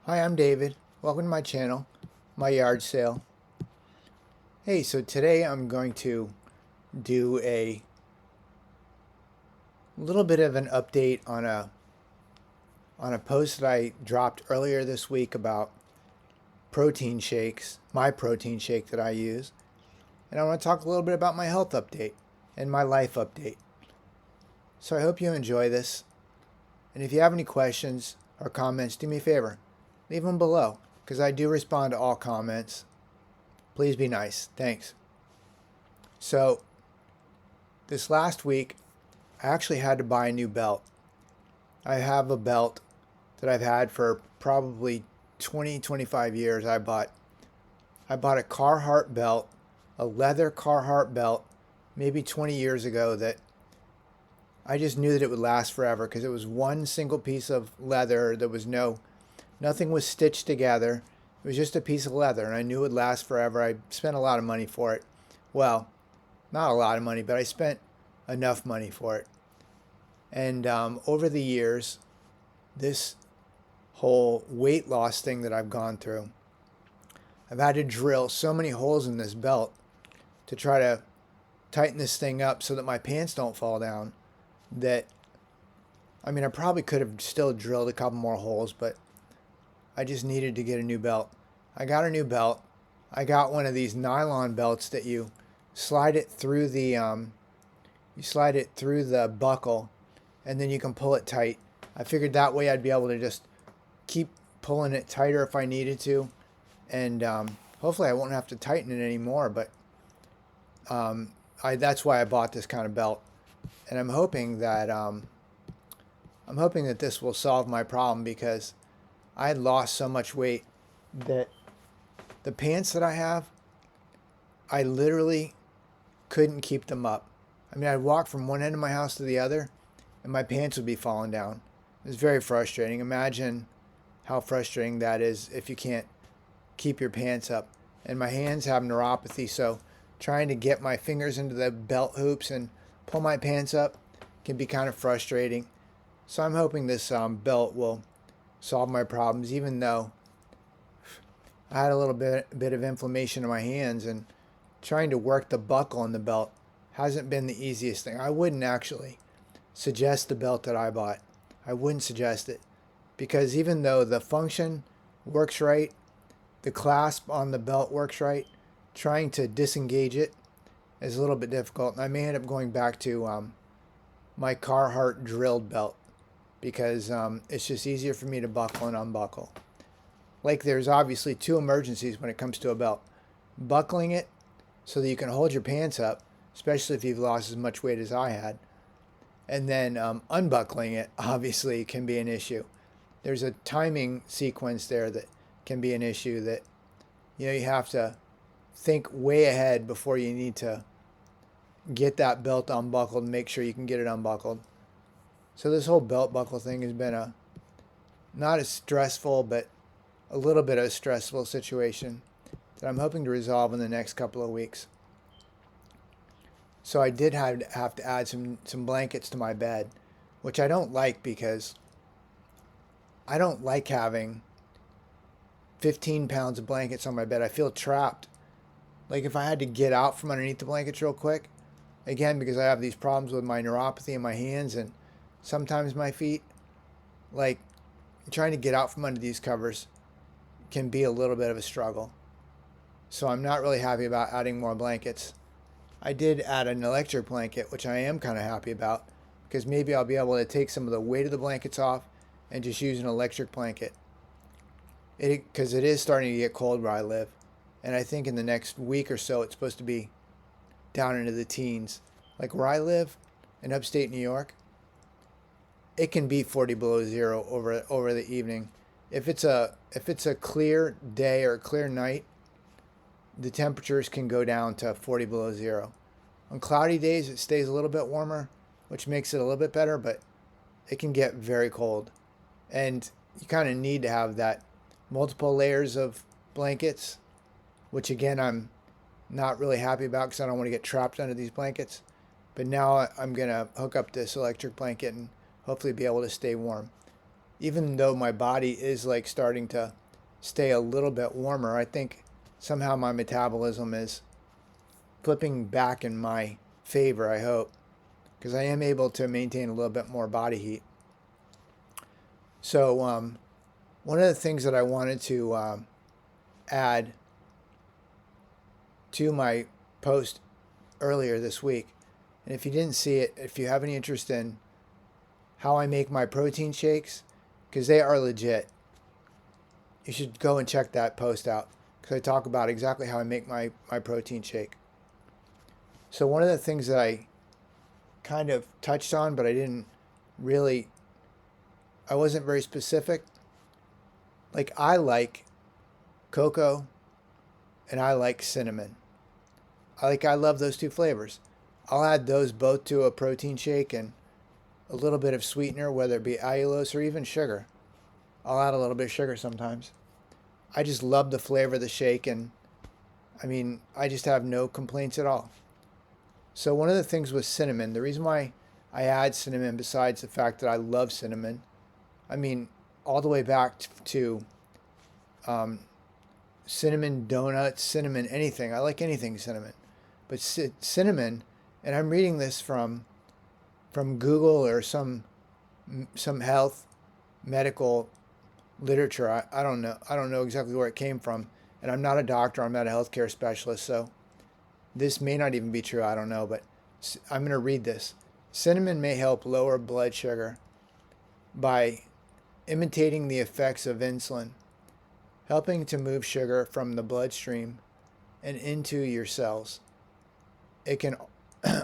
Hi, I'm David. Welcome to my channel, my yard sale. Hey, so today I'm going to do a little bit of an update on a post that I dropped earlier this week about protein shakes, my protein shake that I use. And I want to talk a little bit about my health update and my life update. So I hope you enjoy this. And if you have any questions or comments, do me a favor, leave them below because I do respond to all comments. Please be nice. Thanks. So, this last week, I actually had to buy a new belt. I have a belt that I've had for probably 20, 25 years. I bought a Carhartt belt, a leather Carhartt belt, maybe 20 years ago that I just knew that it would last forever because it was one single piece of leather. There was nothing was stitched together. It was just a piece of leather and I knew it would last forever. I spent a lot of money for it. Well, not a lot of money, but I spent enough money for it. And over the years, this whole weight loss thing that I've gone through, I've had to drill so many holes in this belt to try to tighten this thing up so that my pants don't fall down. That, I mean, I probably could have still drilled a couple more holes, but I just needed to get a new belt. I got a new belt. I got one of these nylon belts that you slide it through the buckle and then you can pull it tight. I figured that way I'd be able to just keep pulling it tighter if I needed to, and hopefully I won't have to tighten it anymore. But that's why I bought this kind of belt, and I'm hoping that this will solve my problem because I had lost so much weight that the pants that I have, I literally couldn't keep them up. I mean, I'd walk from one end of my house to the other, and my pants would be falling down. It was very frustrating. Imagine how frustrating that is if you can't keep your pants up. And my hands have neuropathy, so trying to get my fingers into the belt hoops and pull my pants up can be kind of frustrating. So I'm hoping this belt will solve my problems, even though I had a little bit of inflammation in my hands, and trying to work the buckle on the belt hasn't been the easiest thing. I wouldn't actually suggest the belt that I bought. I wouldn't suggest it because even though the function works right, the clasp on the belt works right, trying to disengage it is a little bit difficult. And I may end up going back to my Carhartt drilled belt because it's just easier for me to buckle and unbuckle. Like, there's obviously two emergencies when it comes to a belt: buckling it so that you can hold your pants up, especially if you've lost as much weight as I had. And then unbuckling it obviously can be an issue. There's a timing sequence there that can be an issue that, you have to think way ahead before you need to get that belt unbuckled and make sure you can get it unbuckled. So this whole belt buckle thing has been not as stressful, but a little bit of a stressful situation that I'm hoping to resolve in the next couple of weeks. So I did have to add some blankets to my bed, which I don't like because I don't like having 15 pounds of blankets on my bed. I feel trapped. Like if I had to get out from underneath the blankets real quick, again, because I have these problems with my neuropathy in my hands and sometimes my feet, like trying to get out from under these covers can be a little bit of a struggle. So I'm not really happy about adding more blankets. I did add an electric blanket, which I am kind of happy about because maybe I'll be able to take some of the weight of the blankets off and just use an electric blanket. Because it is starting to get cold where I live. And I think in the next week or so, it's supposed to be down into the teens. Like where I live in upstate New York, it can be 40 below zero over the evening. If it's a clear day or a clear night, the temperatures can go down to 40 below zero. On cloudy days, it stays a little bit warmer, which makes it a little bit better, but it can get very cold. And you kind of need to have that multiple layers of blankets, which again, I'm not really happy about because I don't want to get trapped under these blankets. But now I'm going to hook up this electric blanket and hopefully be able to stay warm. even though my body is like starting to stay a little bit warmer, I think somehow my metabolism is flipping back in my favor, I hope, because I am able to maintain a little bit more body heat. So one of the things that I wanted to add to my post earlier this week, and if you didn't see it, if you have any interest in how I make my protein shakes, because they are legit, you should go and check that post out, because I talk about exactly how I make my protein shake. So one of the things that I kind of touched on, but I wasn't very specific. Like, I like cocoa and I like cinnamon. I love those two flavors. I'll add those both to a protein shake, and a little bit of sweetener, whether it be allulose or even sugar. I'll add a little bit of sugar sometimes. I just love the flavor of the shake, and I mean, I just have no complaints at all. So one of the things with cinnamon, the reason why I add cinnamon, besides the fact that I love cinnamon, I mean, all the way back to cinnamon donuts, cinnamon anything. I like anything cinnamon. But cinnamon, and I'm reading this from Google or some health medical literature. I don't know. I don't know exactly where it came from. And I'm not a doctor. I'm not a healthcare specialist. So this may not even be true. I don't know. But I'm going to read this. Cinnamon may help lower blood sugar by imitating the effects of insulin, helping to move sugar from the bloodstream and into your cells. It can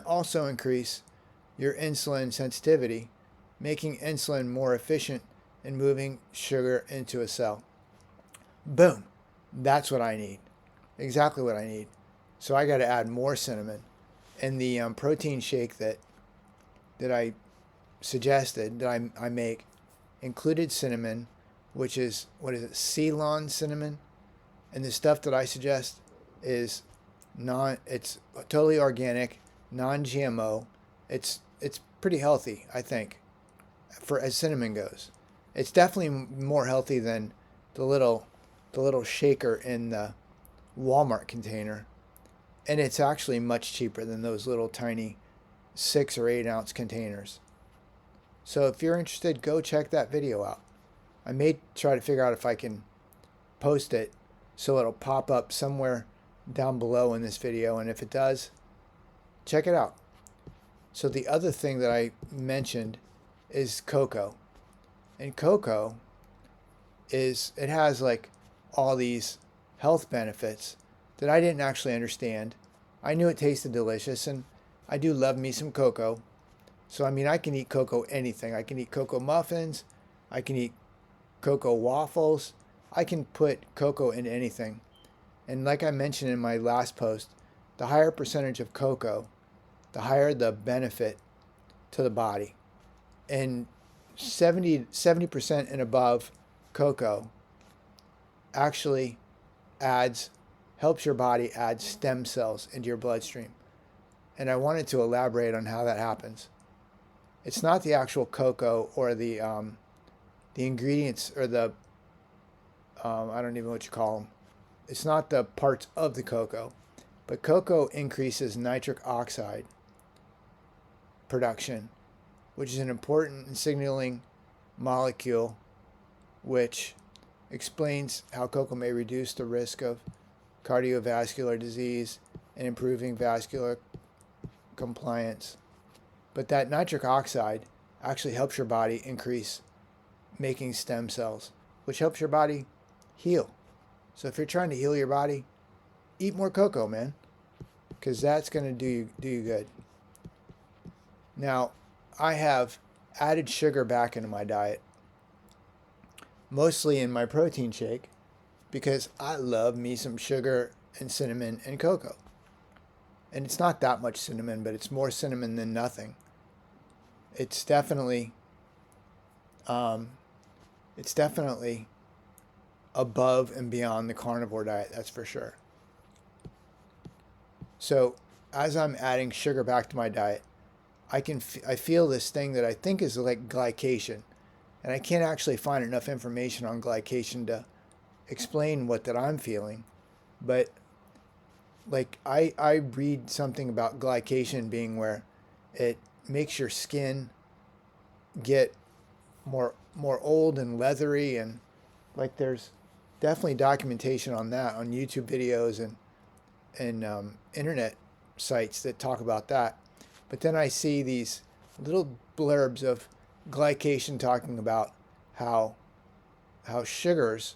also increase your insulin sensitivity, making insulin more efficient in moving sugar into a cell. Boom. That's what I need. Exactly what I need. So I got to add more cinnamon. And the protein shake that I suggested, that I make, included cinnamon, which is, what is it, Ceylon cinnamon? And the stuff that I suggest is it's totally organic, non-GMO. It's pretty healthy, I think, for as cinnamon goes. It's definitely more healthy than the little shaker in the Walmart container, and it's actually much cheaper than those little tiny 6 or 8 ounce containers. So if you're interested, go check that video out. I may try to figure out if I can post it so it'll pop up somewhere down below in this video, and if it does, check it out. So the other thing that I mentioned is cocoa. And cocoa it has like all these health benefits that I didn't actually understand. I knew it tasted delicious, and I do love me some cocoa. So I mean, I can eat cocoa anything. I can eat cocoa muffins, I can eat cocoa waffles, I can put cocoa in anything. And like I mentioned in my last post, the higher percentage of cocoa, the higher the benefit to the body. And 70% and above cocoa actually helps your body add stem cells into your bloodstream. And I wanted to elaborate on how that happens. It's not the actual cocoa or the ingredients, or the I don't even know what you call them. It's not the parts of the cocoa, but cocoa increases nitric oxide production, which is an important signaling molecule, which explains how cocoa may reduce the risk of cardiovascular disease and improving vascular compliance. But that nitric oxide actually helps your body increase making stem cells, which helps your body heal. So if you're trying to heal your body, eat more cocoa, man, because that's going to do you good. Now, I have added sugar back into my diet, mostly in my protein shake, because I love me some sugar and cinnamon and cocoa. And it's not that much cinnamon, but it's more cinnamon than nothing. It's definitely above and beyond the carnivore diet, that's for sure. So as I'm adding sugar back to my diet, I feel this thing that I think is like glycation. And I can't actually find enough information on glycation to explain what that I'm feeling. But like I read something about glycation being where it makes your skin get more old and leathery, and like there's definitely documentation on that on YouTube videos and internet sites that talk about that. But then I see these little blurbs of glycation talking about how sugars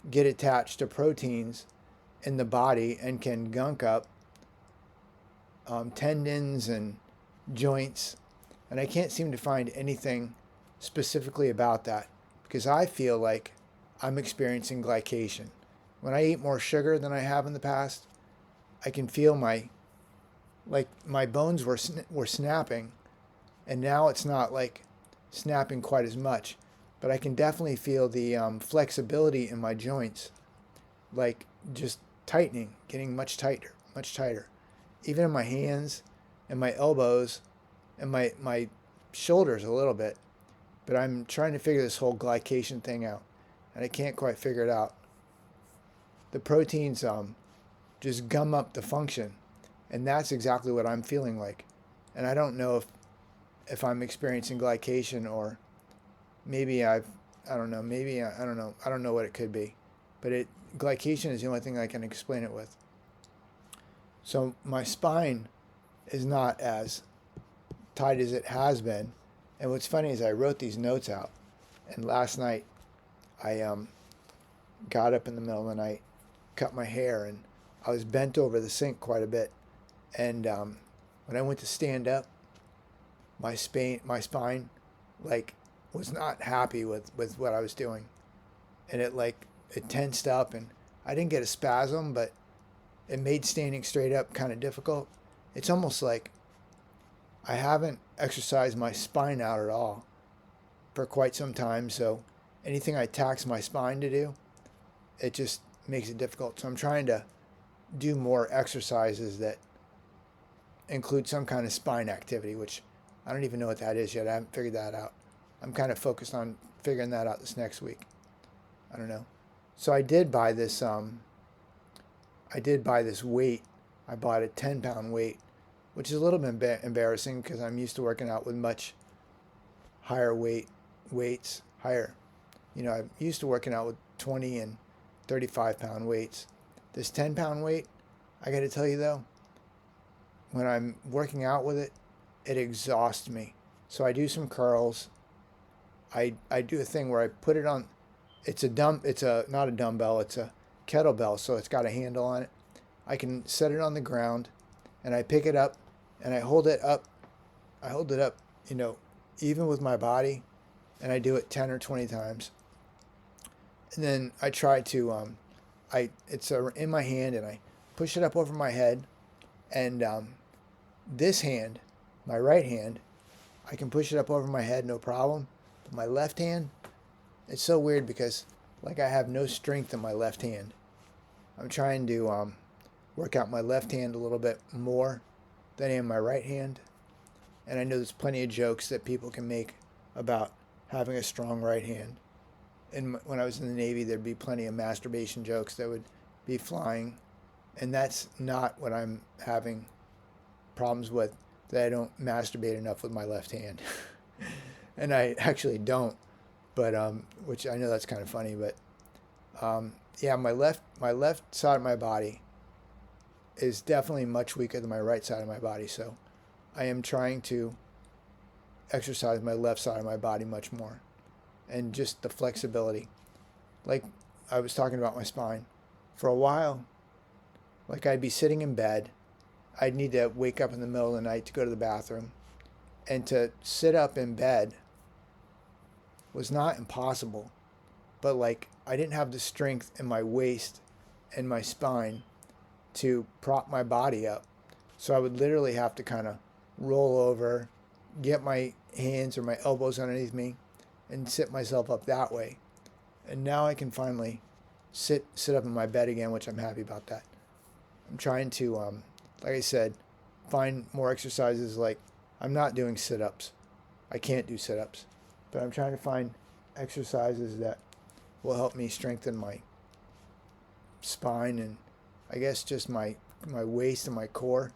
get attached to proteins in the body and can gunk up tendons and joints. And I can't seem to find anything specifically about that because I feel like I'm experiencing glycation. When I eat more sugar than I have in the past, I can feel my bones were snapping, and now it's not like snapping quite as much, but I can definitely feel the flexibility in my joints, like just tightening, getting much tighter, much tighter. Even in my hands and my elbows and my shoulders a little bit. But I'm trying to figure this whole glycation thing out, and I can't quite figure it out. The proteins just gum up the function, and that's exactly what I'm feeling like. And I don't know if I'm experiencing glycation, or maybe I don't know, maybe I don't know. I don't know what it could be. But glycation is the only thing I can explain it with. So my spine is not as tight as it has been. And what's funny is I wrote these notes out, and last night I got up in the middle of the night, cut my hair, and I was bent over the sink quite a bit. And when I went to stand up, my spine like was not happy with what I was doing, and it tensed up, and I didn't get a spasm, but it made standing straight up kind of difficult. It's almost like I haven't exercised my spine out at all for quite some time, so anything I tax my spine to do, it just makes it difficult. So I'm trying to do more exercises that include some kind of spine activity, which I don't even know what that is yet. I haven't figured that out. I'm kind of focused on figuring that out this next week. I don't know. So I did buy this weight. I bought a 10-pound weight, which is a little bit embarrassing because I'm used to working out with much higher weights. I'm used to working out with 20 and 35-pound weights. This 10-pound weight, I got to tell you though, when I'm working out with it, it exhausts me. So I do some curls. I do a thing where I put it on. It's not a dumbbell. It's a kettlebell, so it's got a handle on it. I can set it on the ground, and I pick it up, and I hold it up. Even with my body, and I do it 10 or 20 times. And then I try to, it's in my hand, and I push it up over my head, and this hand, my right hand, I can push it up over my head, no problem. But my left hand, it's so weird because like I have no strength in my left hand. I'm trying to work out my left hand a little bit more than in my right hand. And I know there's plenty of jokes that people can make about having a strong right hand. And when I was in the Navy, there'd be plenty of masturbation jokes that would be flying. And that's not what I'm having problems with, that I don't masturbate enough with my left hand. And I actually don't, but which I know that's kind of funny, but yeah, my left side of my body is definitely much weaker than my right side of my body. So I am trying to exercise my left side of my body much more, and just the flexibility. Like I was talking about my spine for a while, like I'd be sitting in bed. I'd need to wake up in the middle of the night to go to the bathroom, and to sit up in bed was not impossible, but like I didn't have the strength in my waist and my spine to prop my body up. So I would literally have to kind of roll over, get my hands or my elbows underneath me, and sit myself up that way. And now I can finally sit up in my bed again, which I'm happy about that. I'm trying to, like I said, find more exercises. Like I'm not doing sit-ups. I can't do sit-ups. But I'm trying to find exercises that will help me strengthen my spine and I guess just my waist and my core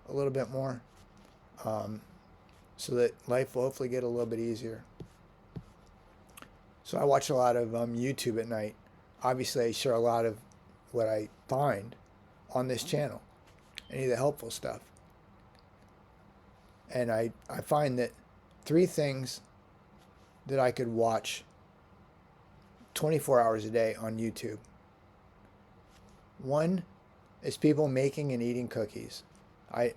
a little bit more, so that life will hopefully get a little bit easier. So I watch a lot of YouTube at night. Obviously, I share a lot of what I find on this channel, any of the helpful stuff. And I find that 3 things that I could watch 24 hours a day on YouTube. One is people making and eating cookies. I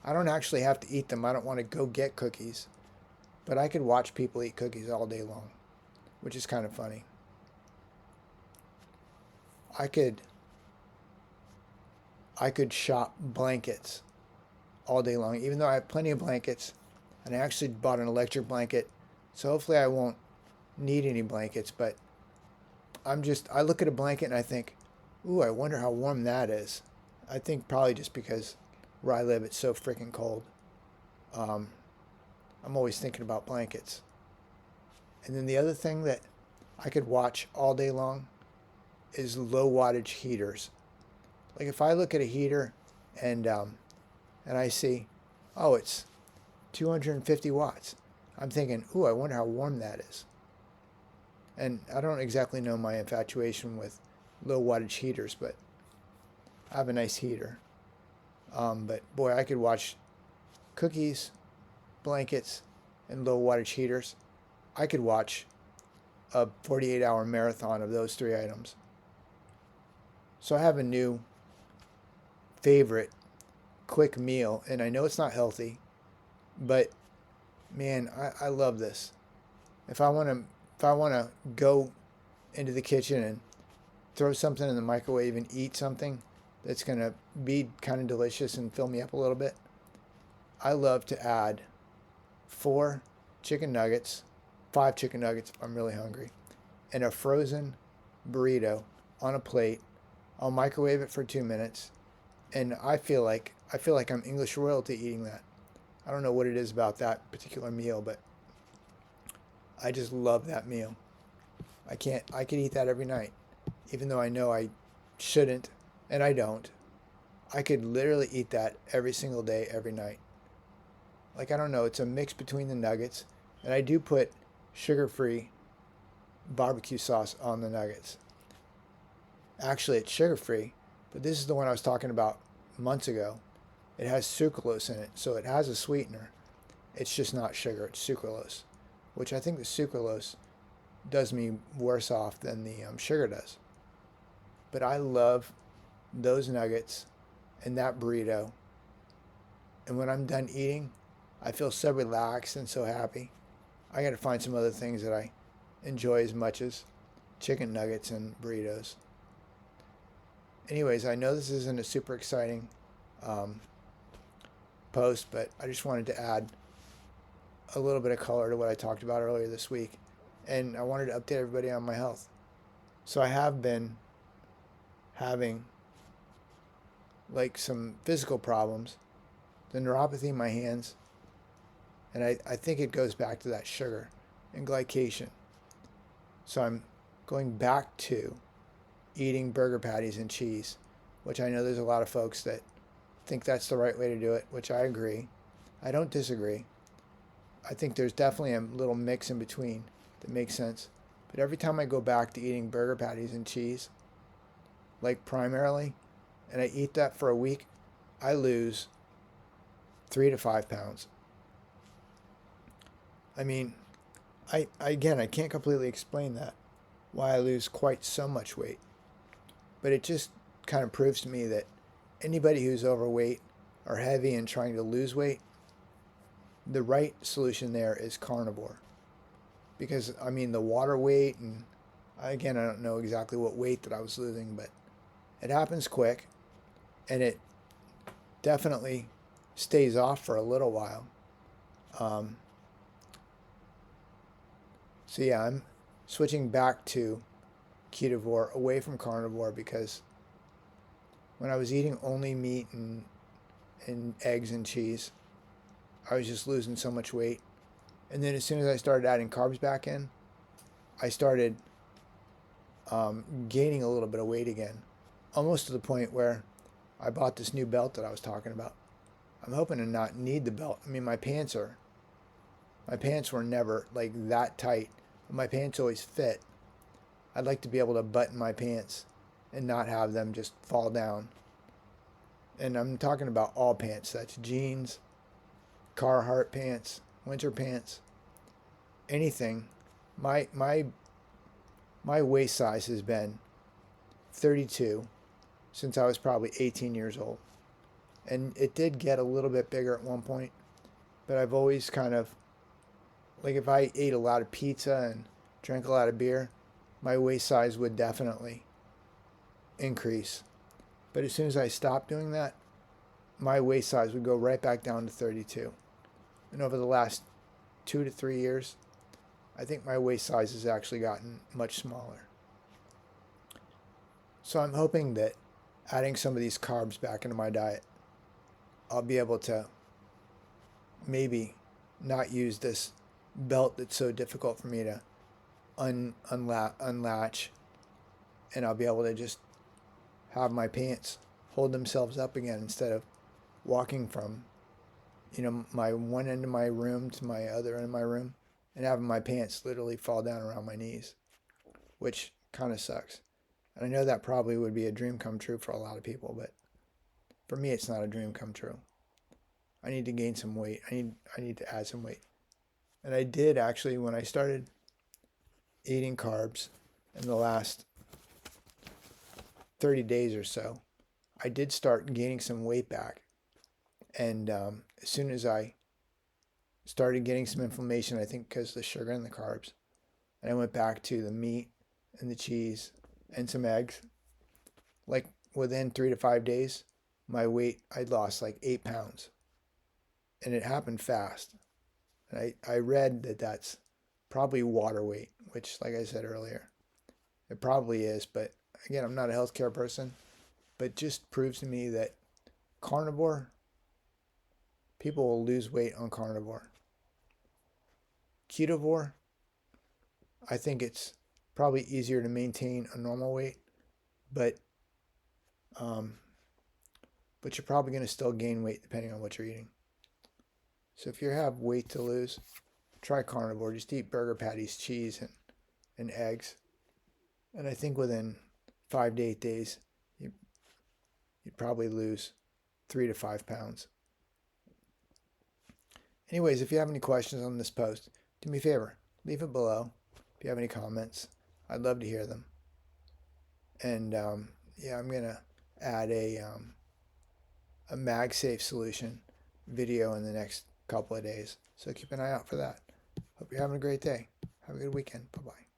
don't actually have to eat them. I don't want to go get cookies. But I could watch people eat cookies all day long, which is kind of funny. I could shop blankets all day long, even though I have plenty of blankets, and I actually bought an electric blanket, so hopefully I won't need any blankets, but I look at a blanket and I think, ooh, I wonder how warm that is. I think probably just because where I live it's so freaking cold. I'm always thinking about blankets. And then the other thing that I could watch all day long is low wattage heaters. Like if I look at a heater and I see, oh, it's 250 watts. I'm thinking, ooh, I wonder how warm that is. And I don't exactly know my infatuation with low wattage heaters, but I have a nice heater. But boy, I could watch cookies, blankets, and low wattage heaters. I could watch a 48-hour marathon of those 3 items. So I have a new favorite quick meal, and I know it's not healthy, but man, I love this. If I want to go into the kitchen and throw something in the microwave and eat something that's going to be kind of delicious and fill me up a little bit, I love to add 4 chicken nuggets, 5 chicken nuggets if I'm really hungry, and a frozen burrito on a plate. I'll microwave it for 2 minutes, and I feel like I'm English royalty eating that. I don't know what it is about that particular meal, but I just love that meal. I could eat that every night, even though I know I shouldn't, and I don't. I could literally eat that every single day, every night. Like, I don't know, it's a mix between the nuggets, and I do put sugar-free barbecue sauce on the nuggets. Actually, it's sugar-free, but this is the one I was talking about months ago. It has sucralose in it, so it has a sweetener. It's just not sugar, it's sucralose, which I think the sucralose does me worse off than the sugar does. But I love those nuggets and that burrito. And when I'm done eating, I feel so relaxed and so happy. I got to find some other things that I enjoy as much as chicken nuggets and burritos. Anyways, I know this isn't a super exciting post, but I just wanted to add a little bit of color to what I talked about earlier this week. And I wanted to update everybody on my health. So I have been having like some physical problems, the neuropathy in my hands, and I think it goes back to that sugar and glycation. So I'm going back to eating burger patties and cheese, which I know there's a lot of folks that think that's the right way to do it, which I agree. I don't disagree. I think there's definitely a little mix in between that makes sense. But every time I go back to eating burger patties and cheese, like primarily, and I eat that for a week, I lose 3 to 5 pounds. I mean, I can't completely explain that, why I lose quite so much weight. But it just kind of proves to me that anybody who's overweight or heavy and trying to lose weight, the right solution there is carnivore. Because, I mean, the water weight, and again, I don't know exactly what weight that I was losing, but it happens quick, and it definitely stays off for a little while. So yeah, I'm switching back to Ketovore, away from carnivore, because when I was eating only meat and eggs and cheese, I was just losing so much weight. And then as soon as I started adding carbs back in, I started gaining a little bit of weight again, almost to the point where I bought this new belt that I was talking about. I'm hoping to not need the belt. I mean, my pants were never like that tight, but my pants always fit. I'd like to be able to button my pants and not have them just fall down. And I'm talking about all pants. That's jeans, Carhartt pants, winter pants, anything. My waist size has been 32 since I was probably 18 years old. And it did get a little bit bigger at one point, but I've always kind of, like if I ate a lot of pizza and drank a lot of beer, my waist size would definitely increase. But as soon as I stopped doing that, my waist size would go right back down to 32. And over the last 2 to 3 years, I think my waist size has actually gotten much smaller. So I'm hoping that adding some of these carbs back into my diet, I'll be able to maybe not use this belt that's so difficult for me to unlatch, and I'll be able to just have my pants hold themselves up again instead of walking from, my one end of my room to my other end of my room and having my pants literally fall down around my knees, which kind of sucks. And I know that probably would be a dream come true for a lot of people, but for me, it's not a dream come true. I need to gain some weight. I need to add some weight. And I did actually, when I started eating carbs in the last 30 days or so, I did start gaining some weight back. And as soon as I started getting some inflammation, I think because of the sugar and the carbs, and I went back to the meat and the cheese and some eggs, like within 3 to 5 days, my weight, I'd lost like 8 pounds. And it happened fast. And I read that that's probably water weight, which, like I said earlier, it probably is. But again, I'm not a healthcare person, but just proves to me that carnivore, people will lose weight on carnivore. Ketovore, I think it's probably easier to maintain a normal weight, but you're probably going to still gain weight depending on what you're eating. So if you have weight to lose, try carnivore. Just eat burger patties, cheese, and eggs. And I think within 5 to 8 days, you'd probably lose 3 to 5 pounds. Anyways, if you have any questions on this post, do me a favor, leave it below. If you have any comments, I'd love to hear them. And I'm going to add a MagSafe solution video in the next couple of days. So keep an eye out for that. Hope you're having a great day. Have a good weekend. Bye-bye.